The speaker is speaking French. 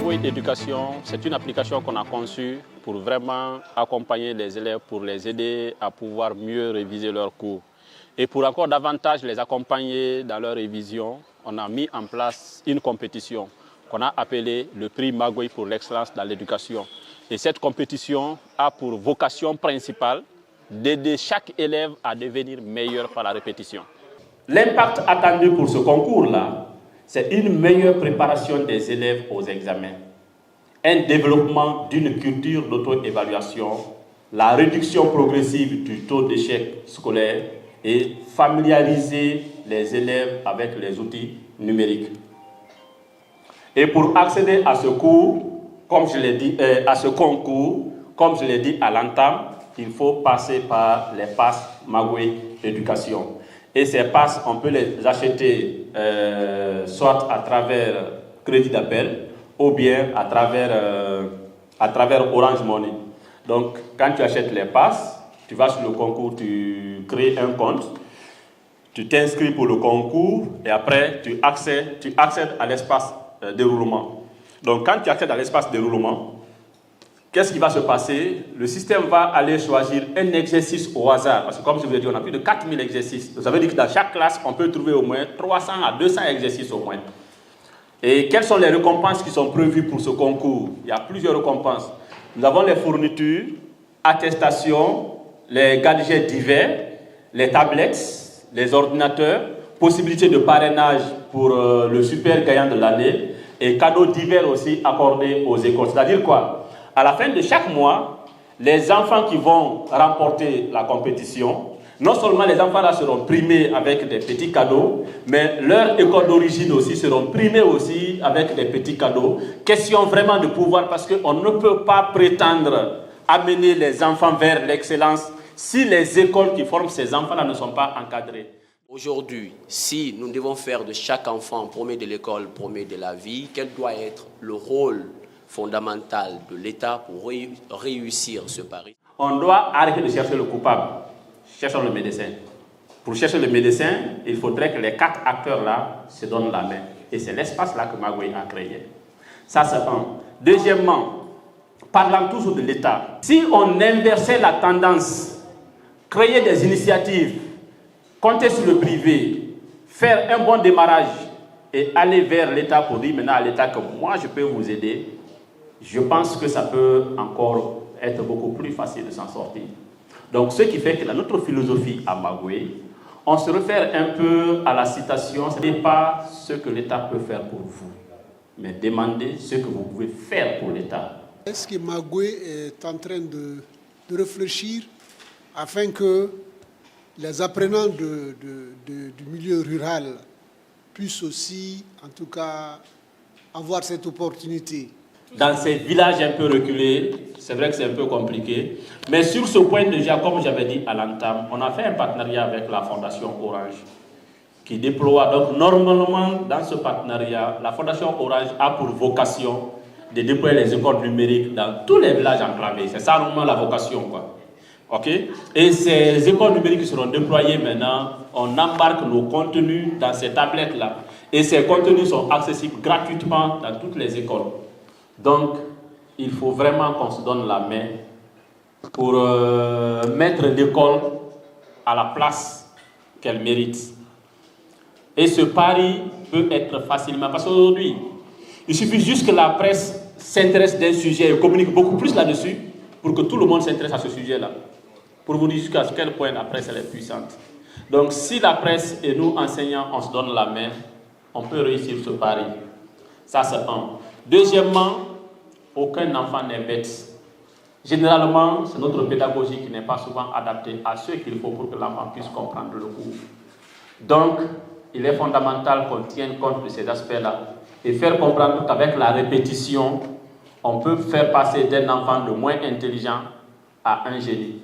Magoué Éducation, c'est une application qu'on a conçue pour vraiment accompagner les élèves, pour les aider à pouvoir mieux réviser leurs cours. Et pour encore davantage les accompagner dans leur révision, on a mis en place une compétition qu'on a appelée le prix Magoué pour l'excellence dans l'éducation. Et cette compétition a pour vocation principale d'aider chaque élève à devenir meilleur par la répétition. L'impact attendu pour ce concours-là, c'est une meilleure préparation des élèves aux examens, un développement d'une culture d'auto-évaluation, la réduction progressive du taux d'échec scolaire et familiariser les élèves avec les outils numériques. Et pour accéder à ce cours, comme je l'ai dit, à ce concours, comme je l'ai dit à l'entame, il faut passer par les passes Magoué Éducation. Et ces passes, on peut les acheter soit à travers crédit d'appel ou bien à travers Orange Money. Donc, quand tu achètes les passes, tu vas sur le concours, tu crées un compte, tu t'inscris pour le concours et après, tu accèdes à l'espace déroulement. Donc, quand tu accèdes à l'espace déroulement, qu'est-ce qui va se passer? Le système va aller choisir un exercice au hasard. Parce que comme je vous ai dit, on a plus de 4000 exercices. Ça veut dire que dans chaque classe, on peut trouver au moins 300 à 200 exercices au moins. Et quelles sont les récompenses qui sont prévues pour ce concours? Il y a plusieurs récompenses. Nous avons les fournitures, attestations, les gadgets divers, les tablettes, les ordinateurs, possibilité de parrainage pour le super gagnant de l'année et cadeaux divers aussi accordés aux écoles. C'est-à-dire quoi? À la fin de chaque mois, les enfants qui vont remporter la compétition, non seulement les enfants là seront primés avec des petits cadeaux, mais leur école d'origine aussi seront primés aussi avec des petits cadeaux. Question vraiment de pouvoir, parce qu'on ne peut pas prétendre amener les enfants vers l'excellence si les écoles qui forment ces enfants-là ne sont pas encadrées. Aujourd'hui, si nous devons faire de chaque enfant premier de l'école, premier de la vie, quel doit être le rôle fondamental de l'État pour réussir ce pari? On doit arrêter de chercher le coupable. Cherchons le médecin. Pour chercher le médecin, il faudrait que les 4 acteurs-là se donnent la main. Et c'est l'espace-là que Magoué a créé. Ça, c'est un. Deuxièmement, parlant toujours de l'État, si on inversait la tendance, créer des initiatives, compter sur le privé, faire un bon démarrage et aller vers l'État pour dire maintenant à l'État que moi, je peux vous aider, je pense que ça peut encore être beaucoup plus facile de s'en sortir. Donc, ce qui fait que dans notre philosophie à Magoué, on se réfère un peu à la citation, ce n'est pas ce que l'État peut faire pour vous, mais demandez ce que vous pouvez faire pour l'État. Est-ce que Magoué est en train de réfléchir afin que les apprenants du milieu rural puissent aussi, en tout cas, avoir cette opportunité? Dans ces villages un peu reculés, c'est vrai que c'est un peu compliqué. Mais sur ce point déjà, comme j'avais dit à l'entame, on a fait un partenariat avec la Fondation Orange qui déploie. Donc normalement, dans ce partenariat, la Fondation Orange a pour vocation de déployer les écoles numériques dans tous les villages enclavés. C'est ça normalement la vocation, quoi. OK? Et ces écoles numériques seront déployées maintenant. On embarque nos contenus dans ces tablettes-là. Et ces contenus sont accessibles gratuitement dans toutes les écoles. Donc, il faut vraiment qu'on se donne la main pour mettre l'école à la place qu'elle mérite. Et ce pari peut être facilement... Parce qu'aujourd'hui, il suffit juste que la presse s'intéresse d'un sujet et communique beaucoup plus là-dessus pour que tout le monde s'intéresse à ce sujet-là. Pour vous dire jusqu'à quel point la presse elle est puissante. Donc, si la presse et nous, enseignants, on se donne la main, on peut réussir ce pari. Ça, c'est un. Deuxièmement, aucun enfant n'est bête. Généralement, c'est notre pédagogie qui n'est pas souvent adaptée à ce qu'il faut pour que l'enfant puisse comprendre le cours. Donc, il est fondamental qu'on tienne compte de ces aspects-là et faire comprendre qu'avec la répétition, on peut faire passer d'un enfant de moins intelligent à un génie.